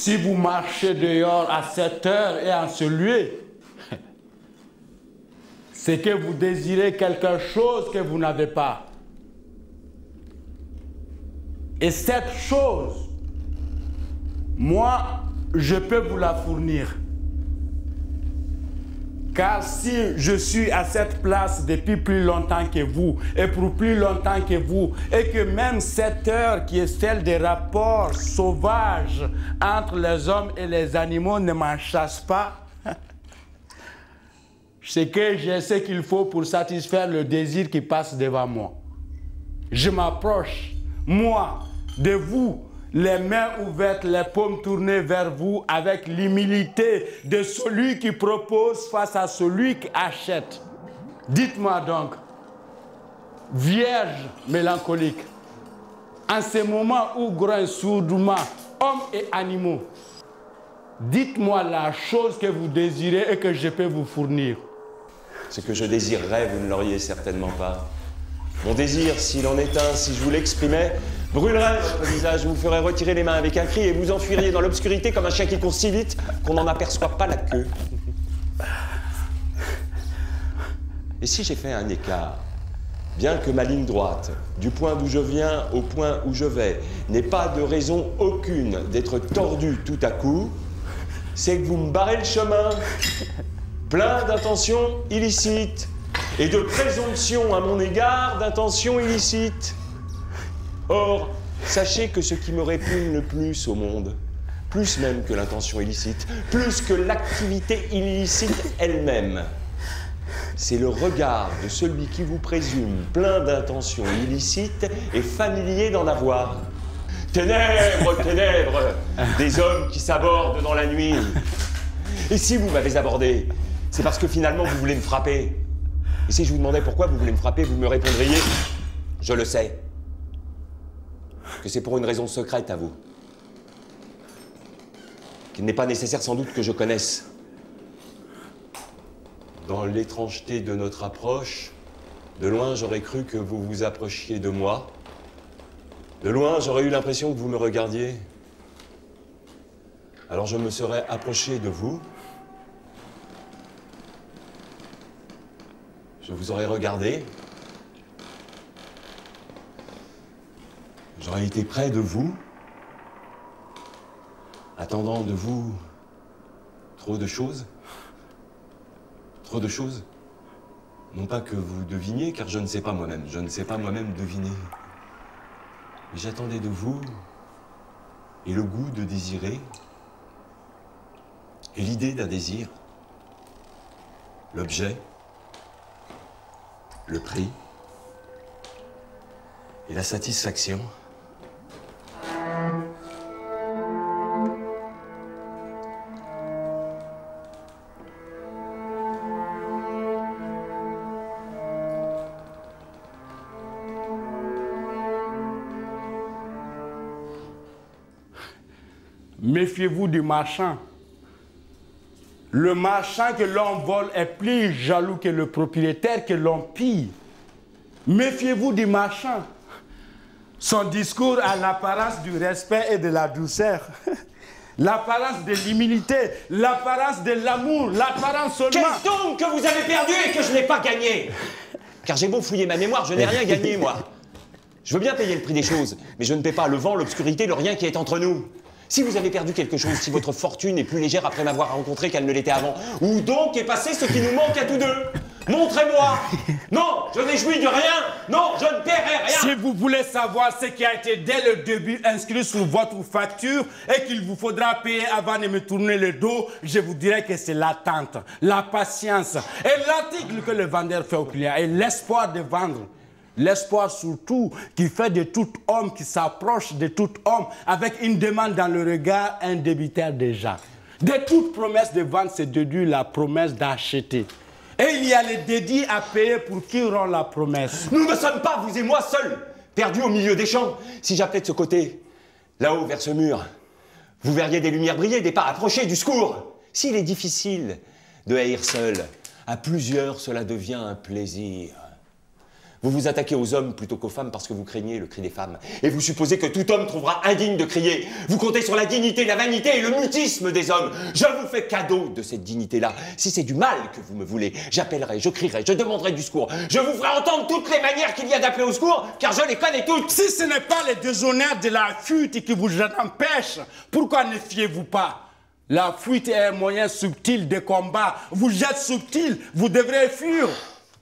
Si vous marchez dehors à cette heure et en ce lieu, c'est que vous désirez quelque chose que vous n'avez pas. Et cette chose, moi, je peux vous la fournir. Car si je suis à cette place depuis plus longtemps que vous, et pour plus longtemps que vous, et que même cette heure qui est celle des rapports sauvages entre les hommes et les animaux ne m'en chasse pas, c'est que j'ai ce qu'il faut pour satisfaire le désir qui passe devant moi. Je m'approche, moi, de vous, les mains ouvertes, les paumes tournées vers vous, avec l'humilité de celui qui propose face à celui qui achète. Dites-moi donc, vierge mélancolique, en ces moments où grognent sourdement hommes et animaux, dites-moi la chose que vous désirez et que je peux vous fournir. Ce que je désirerais, vous ne l'auriez certainement pas. Mon désir, s'il en est un, si je vous l'exprimais, brûlerait votre visage, vous ferait retirer les mains avec un cri et vous enfuiriez dans l'obscurité comme un chien qui court si vite qu'on n'en aperçoit pas la queue. Et si j'ai fait un écart, bien que ma ligne droite, du point d'où je viens au point où je vais, n'ait pas de raison aucune d'être tordue tout à coup, c'est que vous me barrez le chemin, plein d'intentions illicites et de présomptions à mon égard d'intentions illicites. Or, sachez que ce qui me répugne le plus au monde, plus même que l'intention illicite, plus que l'activité illicite elle-même, c'est le regard de celui qui vous présume plein d'intentions illicites et familier d'en avoir. Ténèbres, ténèbres, des hommes qui s'abordent dans la nuit. Et si vous m'avez abordé, c'est parce que finalement vous voulez me frapper. Et si je vous demandais pourquoi vous voulez me frapper, vous me répondriez « Je le sais ». Que c'est pour une raison secrète à vous. Qu'il n'est pas nécessaire sans doute que je connaisse. Dans l'étrangeté de notre approche, de loin j'aurais cru que vous vous approchiez de moi. De loin j'aurais eu l'impression que vous me regardiez. Alors je me serais approché de vous. Je vous aurais regardé. J'aurais été près de vous, attendant de vous trop de choses. Trop de choses. Non pas que vous deviniez, car je ne sais pas moi-même. Je ne sais pas moi-même deviner. Mais j'attendais de vous et le goût de désirer et l'idée d'un désir, l'objet, le prix et la satisfaction. Méfiez-vous du marchand. Le marchand que l'on vole est plus jaloux que le propriétaire que l'on pille. Méfiez-vous du marchand. Son discours a l'apparence du respect et de la douceur. L'apparence de l'humilité, l'apparence de l'amour, l'apparence seulement... Qu'est-ce donc que vous avez perdu et que je n'ai pas gagné? Car j'ai beau fouiller ma mémoire, je n'ai rien gagné, moi. Je veux bien payer le prix des choses, mais je ne paie pas le vent, l'obscurité, le rien qui est entre nous. Si vous avez perdu quelque chose, si votre fortune est plus légère après m'avoir rencontré qu'elle ne l'était avant, où donc est passé ce qui nous manque à tous deux? Montrez-moi! Non, je n'ai joui de rien! Non, je ne paierai rien! Si vous voulez savoir ce qui a été dès le début inscrit sur votre facture et qu'il vous faudra payer avant de me tourner le dos, je vous dirai que c'est l'attente, la patience et l'article que le vendeur fait au client et l'espoir de vendre. L'espoir surtout qui fait de tout homme qui s'approche de tout homme avec une demande dans le regard, un débiteur déjà. De toute promesse de vente se déduit la promesse d'acheter. Et il y a les dédits à payer pour qui rend la promesse. Nous ne sommes pas, vous et moi, seuls, perdus au milieu des champs. Si j'appelais de ce côté, là-haut vers ce mur, vous verriez des lumières briller, des pas approcher, du secours. S'il est difficile de haïr seul, à plusieurs cela devient un plaisir. Vous vous attaquez aux hommes plutôt qu'aux femmes parce que vous craignez le cri des femmes. Et vous supposez que tout homme trouvera indigne de crier. Vous comptez sur la dignité, la vanité et le mutisme des hommes. Je vous fais cadeau de cette dignité-là. Si c'est du mal que vous me voulez, j'appellerai, je crierai, je demanderai du secours. Je vous ferai entendre toutes les manières qu'il y a d'appeler au secours, car je les connais toutes. Si ce n'est pas les déshonneurs de la fuite qui vous empêchent, pourquoi ne fiez-vous pas? La fuite est un moyen subtil de combat. Vous êtes subtil, vous devrez fuir.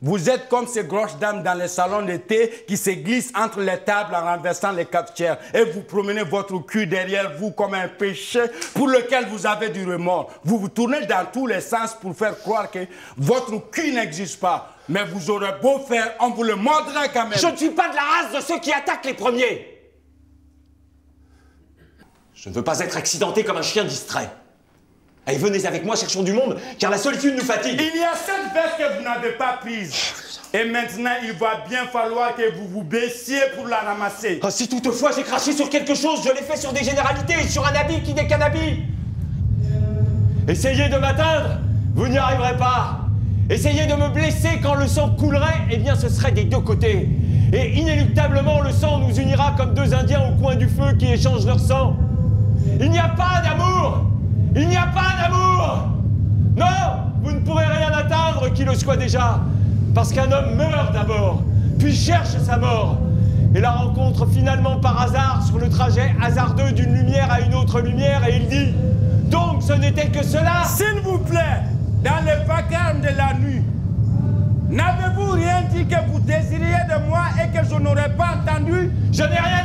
Vous êtes comme ces grosses dames dans les salons de thé qui se glissent entre les tables en renversant les cafetières et vous promenez votre cul derrière vous comme un péché pour lequel vous avez du remords. Vous vous tournez dans tous les sens pour faire croire que votre cul n'existe pas. Mais vous aurez beau faire, on vous le mordra quand même. Je ne suis pas de la race de ceux qui attaquent les premiers. Je ne veux pas être accidenté comme un chien distrait. Allez, venez avec moi, cherchons du monde, car la solitude nous fatigue. Il y a cette veste que vous n'avez pas prise. Et maintenant, il va bien falloir que vous vous baissiez pour la ramasser. Oh, si toutefois j'ai craché sur quelque chose, je l'ai fait sur des généralités et sur un habit qui n'est qu'un habit. Essayez de m'atteindre, vous n'y arriverez pas. Essayez de me blesser quand le sang coulerait, eh bien ce serait des deux côtés. Et inéluctablement, le sang nous unira comme deux Indiens au coin du feu qui échangent leur sang. Il n'y a pas d'amour. Il n'y a pas d'amour! Non! Vous ne pourrez rien atteindre qui le soit déjà. Parce qu'un homme meurt d'abord, puis cherche sa mort. Et la rencontre finalement par hasard sur le trajet hasardeux d'une lumière à une autre lumière, et il dit « Donc ce n'était que cela !» S'il vous plaît, dans le vacarme de la nuit, n'avez-vous rien dit que vous désiriez de moi et que je n'aurais pas entendu? Je n'ai rien